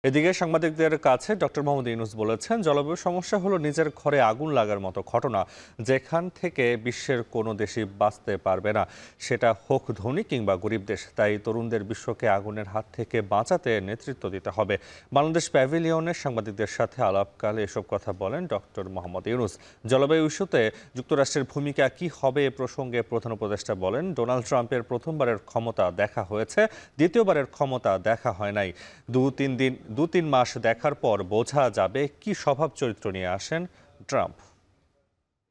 এদিকে সাংবাদিকদের কাছে ডক্টর মোহাম্মদ ইউনূস বলেছেন, জলবায়ু সমস্যা হলো নিজের ঘরে আগুন লাগার মতো ঘটনা, যেখান থেকে বিশ্বের কোনো দেশই বাঁচতে পারবে না, সেটা হোক ধনী কিংবা গরিব দেশ। তাই তরুণদের বিশ্বকে আগুনের হাত থেকে বাঁচাতে নেতৃত্ব দিতে হবে। বাংলাদেশ প্যাভিলিয়নের সাংবাদিকদের সাথে আলাপকালে এসব কথা বলেন ডক্টর মোহাম্মদ ইউনূস। জলবায়ু ইস্যুতে যুক্তরাষ্ট্রের ভূমিকা কি হবে এ প্রসঙ্গে প্রধান উপদেষ্টা বলেন, ডোনাল্ড ট্রাম্পের প্রথমবারের ক্ষমতা দেখা হয়েছে, দ্বিতীয়বারের ক্ষমতা দেখা হয় নাই। দু তিন মাস দেখার পর বোঝা যাবে কি স্বভাব চরিত্র নিয়ে আসেন ট্রাম্প।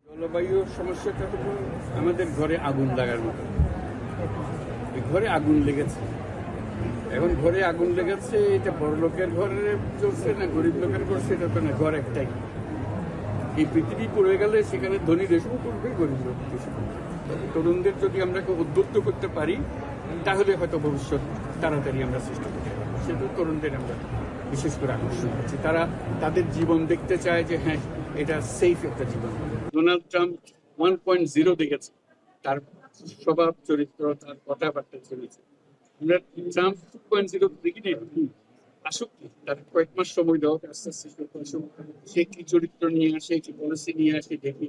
জলবায়ু সমস্যাটা হলো আমাদের ঘরে আগুন লাগার মতো। ঘরে আগুন লেগেছে, এখন ঘরে আগুন লেগেছে, এটা বড় লোকের ঘরে চলছে না গরিব লোকের ঘর, সেটা তো না, ঘর একটাই। এই পৃথিবী পড়ে গেলে সেখানে ধনী দেশও করবে, গরিব লোক দেশও করবে। তরুণদের যদি আমরা উদ্বুদ্ধ করতে পারি, তাহলে হয়তো ভবিষ্যৎ তাড়াতাড়ি আমরা সৃষ্টি করতে পারবো। সেটা তরুণদের আমরা বিশেষ করে আকর্ষণ করছি। তারা তাদের জীবন দেখতে চায় যে হ্যাঁ, এটা সেফ একটা জীবন। ডোনাল্ড ট্রাম্প 1.0 দেখেছে, তার স্বভাব চরিত্র, তার কথাবার্তা চলেছে। আমরা ট্রাম্প 2.0 দেখি নেই, আসুক, তার কয়েক মাস সময় দেওয়া, আস্তে আস্তে সে কি চরিত্র নিয়ে আসে, কি পলিসি নিয়ে আসে দেখি।